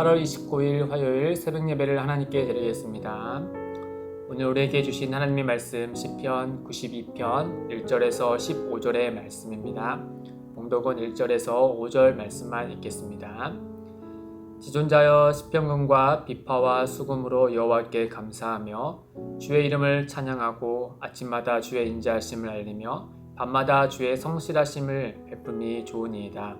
8월 29일 화요일 새벽 예배를 하나님께 드리겠습니다. 오늘 우리에게 주신 하나님의 말씀 시편 92편 1절에서 15절의 말씀입니다. 봉독은 1절에서 5절 말씀만 읽겠습니다. 지존자여 시편군과 비파와 수금으로 여호와께 감사하며 주의 이름을 찬양하고 아침마다 주의 인자하심을 알리며 밤마다 주의 성실하심을 베품이 좋으니이다.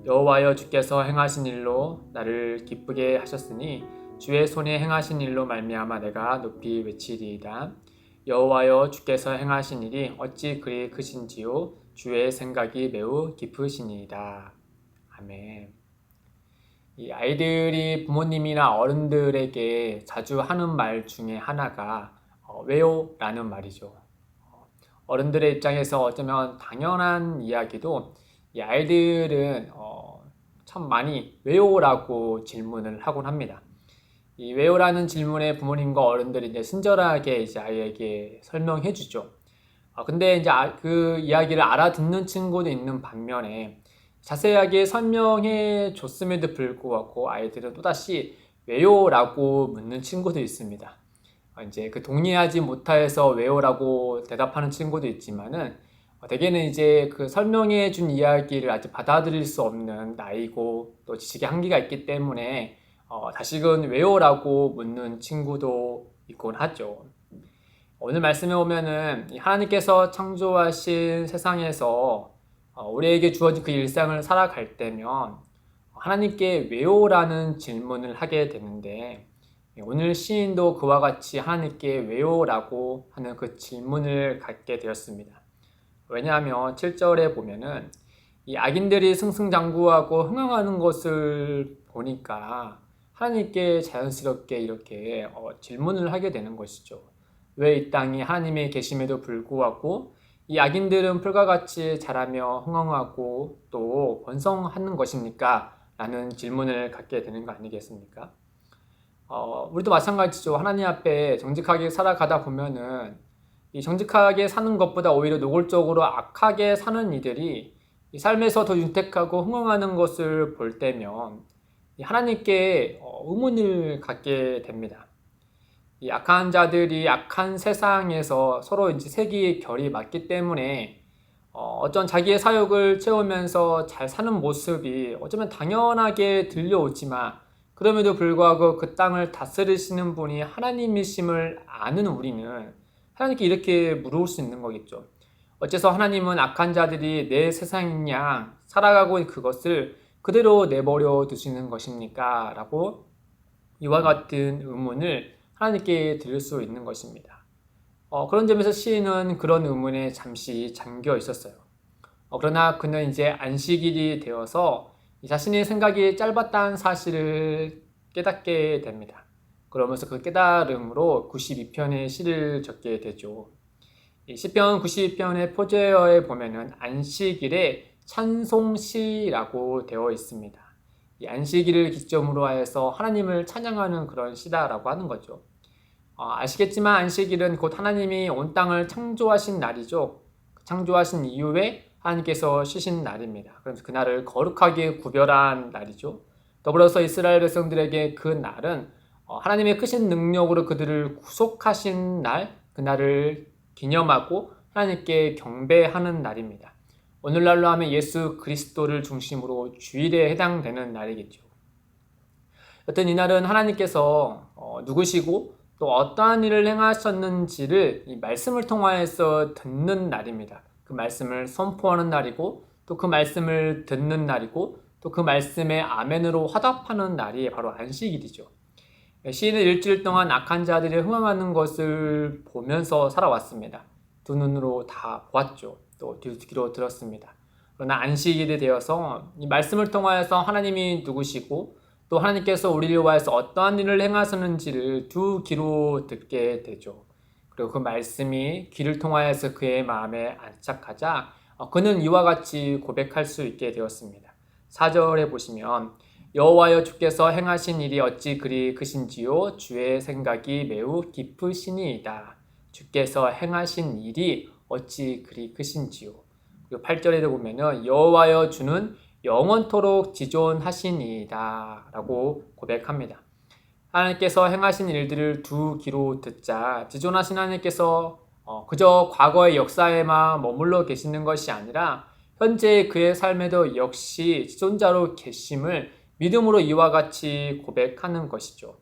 여호와여 주께서 행하신 일로 나를 기쁘게 하셨으니 주의 손에 행하신 일로 말미암아 내가 높이 외치리이다. 여호와여 주께서 행하신 일이 어찌 그리 크신지요 주의 생각이 매우 깊으시니이다. 아멘. 이 아이들이 부모님이나 어른들에게 자주 하는 말 중에 하나가 왜요? 라는 말이죠. 어른들의 입장에서 어쩌면 당연한 이야기도 이 아이들은 참 많이 왜요? 라고 질문을 하곤 합니다. 이 왜요라는 질문에 부모님과 어른들이 이제 친절하게 이제 아이에게 설명해 주죠. 근데 이제 그 이야기를 알아듣는 친구도 있는 반면에 자세하게 설명해 줬음에도 불구하고 아이들은 또다시 왜요? 라고 묻는 친구도 있습니다. 이제 그 동의하지 못해서 왜요라고 대답하는 친구도 있지만은 대개는 이제 그 설명해 준 이야기를 아직 받아들일 수 없는 나이고 또 지식의 한계가 있기 때문에 다시금 왜요라고 묻는 친구도 있곤 하죠. 오늘 말씀에 보면은 하나님께서 창조하신 세상에서 우리에게 주어진 그 일상을 살아갈 때면 하나님께 왜요라는 질문을 하게 되는데 오늘 시인도 그와 같이 하나님께 왜요라고 하는 그 질문을 갖게 되었습니다. 왜냐하면 7절에 보면은 이 악인들이 승승장구하고 흥황하는 것을 보니까 하나님께 자연스럽게 이렇게 질문을 하게 되는 것이죠. 왜 이 땅이 하나님의 계심에도 불구하고 이 악인들은 풀과 같이 자라며 흥황하고 또 번성하는 것입니까? 라는 질문을 갖게 되는 거 아니겠습니까? 우리도 마찬가지죠. 하나님 앞에 정직하게 살아가다 보면은 이 정직하게 사는 것보다 오히려 노골적으로 악하게 사는 이들이 이 삶에서 더 윤택하고 흥황하는 것을 볼 때면 하나님께 의문을 갖게 됩니다. 이 악한 자들이 악한 세상에서 서로 이제 세기의 결이 맞기 때문에 어떤 자기의 사욕을 채우면서 잘 사는 모습이 어쩌면 당연하게 들려오지만 그럼에도 불구하고 그 땅을 다스리시는 분이 하나님이심을 아는 우리는 하나님께 이렇게 물어볼 수 있는 거겠죠. 어째서 하나님은 악한 자들이 내 세상인 양 살아가고 그것을 그대로 내버려 두시는 것입니까? 라고 이와 같은 의문을 하나님께 드릴 수 있는 것입니다. 그런 점에서 시인은 그런 의문에 잠시 잠겨 있었어요. 그러나 그는 이제 안식일이 되어서 자신의 생각이 짧았다는 사실을 깨닫게 됩니다. 그러면서 그 깨달음으로 92편의 시를 적게 되죠. 이 시편 92편의 표제어에 보면은 안식일에 찬송시라고 되어 있습니다. 이 안식일을 기점으로 하여서 하나님을 찬양하는 그런 시다라고 하는 거죠. 아시겠지만 안식일은 곧 하나님이 온 땅을 창조하신 날이죠. 창조하신 이후에 하나님께서 쉬신 날입니다. 그래서 그날을 거룩하게 구별한 날이죠. 더불어서 이스라엘 백성들에게 그 날은 하나님의 크신 능력으로 그들을 구속하신 날, 그날을 기념하고 하나님께 경배하는 날입니다. 오늘날로 하면 예수 그리스도를 중심으로 주일에 해당되는 날이겠죠. 여튼 이날은 하나님께서 누구시고 또 어떠한 일을 행하셨는지를 이 말씀을 통하여서 듣는 날입니다. 그 말씀을 선포하는 날이고 또 그 말씀을 듣는 날이고 또 그 말씀에 아멘으로 화답하는 날이 바로 안식일이죠. 시인은 일주일 동안 악한 자들이 흥황하는 것을 보면서 살아왔습니다. 두 눈으로 다 보았죠. 또 귀로 들었습니다. 그러나 안식일이 되어서 이 말씀을 통하여서 하나님이 누구시고 또 하나님께서 우리를 위하여서 어떠한 일을 행하셨는지를 두 귀로 듣게 되죠. 그리고 그 말씀이 귀를 통하여서 그의 마음에 안착하자 그는 이와 같이 고백할 수 있게 되었습니다. 4절에 보시면 여호와여 주께서 행하신 일이 어찌 그리 크신지요 주의 생각이 매우 깊으시니이다. 주께서 행하신 일이 어찌 그리 크신지요. 그리고 8절에도 보면은 여호와여 주는 영원토록 지존하시니이다 라고 고백합니다. 하나님께서 행하신 일들을 두 귀로 듣자 지존하신 하나님께서 그저 과거의 역사에만 머물러 계시는 것이 아니라 현재 그의 삶에도 역시 지존자로 계심을 믿음으로 이와 같이 고백하는 것이죠.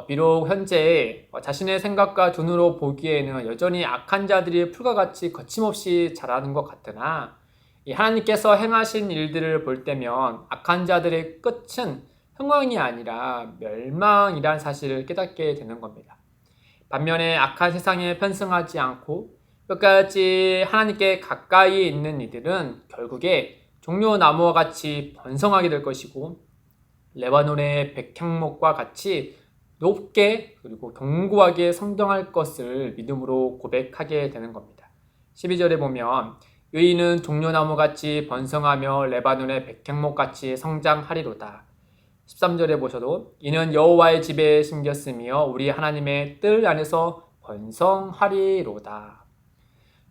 비록 현재 자신의 생각과 눈으로 보기에는 여전히 악한 자들이 풀과 같이 거침없이 자라는 것 같으나 하나님께서 행하신 일들을 볼 때면 악한 자들의 끝은 흥왕이 아니라 멸망이란 사실을 깨닫게 되는 겁니다. 반면에 악한 세상에 편승하지 않고 끝까지 하나님께 가까이 있는 이들은 결국에 종려나무와 같이 번성하게 될 것이고 레바논의 백향목과 같이 높게 그리고 견고하게 성장할 것을 믿음으로 고백하게 되는 겁니다. 12절에 보면 의인은 종려나무같이 번성하며 레바논의 백향목같이 성장하리로다. 13절에 보셔도 이는 여호와의 집에 심겼으며 우리 하나님의 뜰 안에서 번성하리로다.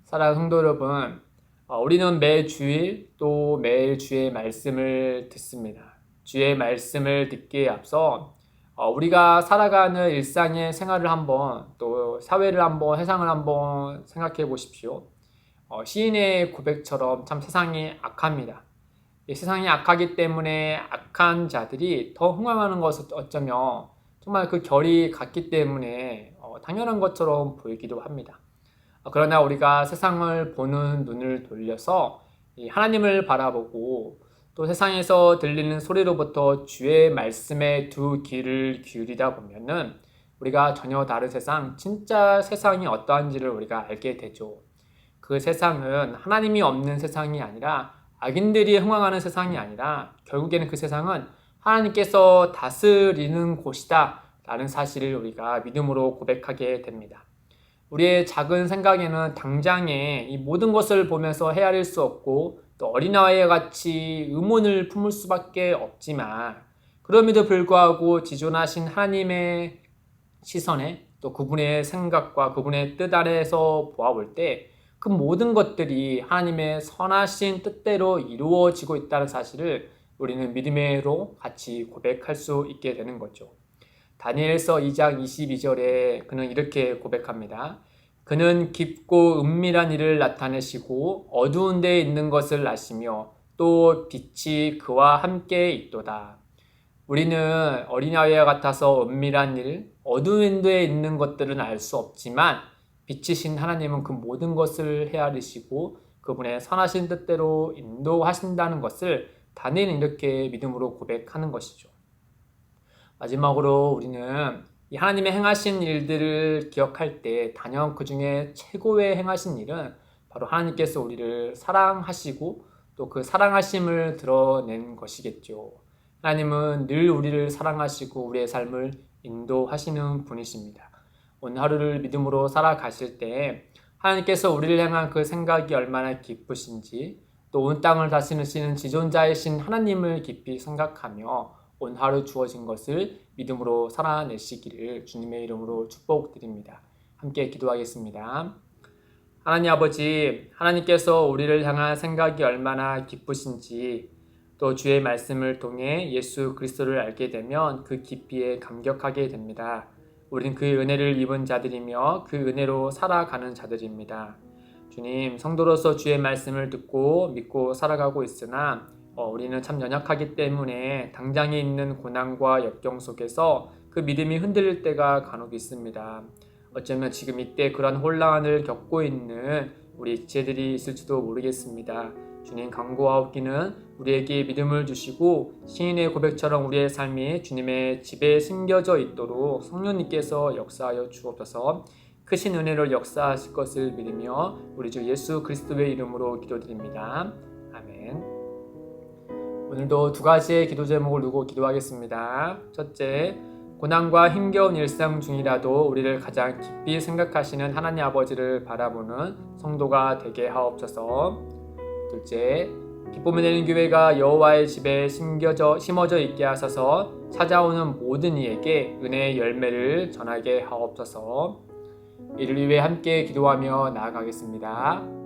사랑하는 성도 여러분, 우리는 매 주일 또 매일 주의 말씀을 듣습니다. 주의 말씀을 듣기에 앞서 우리가 살아가는 일상의 생활을 한번 또 사회를 한번 세상을 한번 생각해 보십시오. 시인의 고백처럼 참 세상이 악합니다. 세상이 악하기 때문에 악한 자들이 더 흥황하는 것을 어쩌면 정말 그 결이 같기 때문에 당연한 것처럼 보이기도 합니다. 그러나 우리가 세상을 보는 눈을 돌려서 하나님을 바라보고 또 세상에서 들리는 소리로부터 주의 말씀에 두 귀를 기울이다 보면은 우리가 전혀 다른 세상, 진짜 세상이 어떠한지를 우리가 알게 되죠. 그 세상은 하나님이 없는 세상이 아니라 악인들이 흥황하는 세상이 아니라 결국에는 그 세상은 하나님께서 다스리는 곳이다 라는 사실을 우리가 믿음으로 고백하게 됩니다. 우리의 작은 생각에는 당장에 이 모든 것을 보면서 헤아릴 수 없고 또 어린아이와 같이 의문을 품을 수밖에 없지만 그럼에도 불구하고 지존하신 하나님의 시선에 또 그분의 생각과 그분의 뜻 아래에서 보아볼 때 그 모든 것들이 하나님의 선하신 뜻대로 이루어지고 있다는 사실을 우리는 믿음으로 같이 고백할 수 있게 되는 거죠. 다니엘서 2장 22절에 그는 이렇게 고백합니다. 그는 깊고 은밀한 일을 나타내시고 어두운 데에 있는 것을 아시며 또 빛이 그와 함께 있도다. 우리는 어린아이와 같아서 은밀한 일, 어두운 데에 있는 것들은 알 수 없지만 빛이신 하나님은 그 모든 것을 헤아리시고 그분의 선하신 뜻대로 인도하신다는 것을 다니엘은 이렇게 믿음으로 고백하는 것이죠. 마지막으로 우리는 이 하나님의 행하신 일들을 기억할 때 단연 그 중에 최고의 행하신 일은 바로 하나님께서 우리를 사랑하시고 또 그 사랑하심을 드러낸 것이겠죠. 하나님은 늘 우리를 사랑하시고 우리의 삶을 인도하시는 분이십니다. 오늘 하루를 믿음으로 살아가실 때 하나님께서 우리를 향한 그 생각이 얼마나 기쁘신지 또 온 땅을 다스리시는 지존자이신 하나님을 깊이 생각하며 오늘 하루 주어진 것을 믿음으로 살아내시기를 주님의 이름으로 축복드립니다. 함께 기도하겠습니다. 하나님 아버지, 하나님께서 우리를 향한 생각이 얼마나 기쁘신지 또 주의 말씀을 통해 예수 그리스도를 알게 되면 그 깊이에 감격하게 됩니다. 우리는 그 은혜를 입은 자들이며 그 은혜로 살아가는 자들입니다. 주님, 성도로서 주의 말씀을 듣고 믿고 살아가고 있으나 우리는 참 연약하기 때문에 당장에 있는 고난과 역경 속에서 그 믿음이 흔들릴 때가 간혹 있습니다. 어쩌면 지금 이때 그런 혼란을 겪고 있는 우리 지체들이 있을지도 모르겠습니다. 주님 간구하옵기는 우리에게 믿음을 주시고 시인의 고백처럼 우리의 삶이 주님의 집에 심겨져 있도록 성령님께서 역사하여 주옵소서. 크신 은혜를 역사하실 것을 믿으며 우리 주 예수 그리스도의 이름으로 기도드립니다. 아멘. 오늘도 두 가지의 기도 제목을 두고 기도하겠습니다. 첫째, 고난과 힘겨운 일상 중이라도 우리를 가장 깊이 생각하시는 하나님 아버지를 바라보는 성도가 되게 하옵소서. 둘째, 기쁨을 내는 교회가 여호와의 집에 심어져 있게 하소서. 찾아오는 모든 이에게 은혜의 열매를 전하게 하옵소서. 이를 위해 함께 기도하며 나아가겠습니다.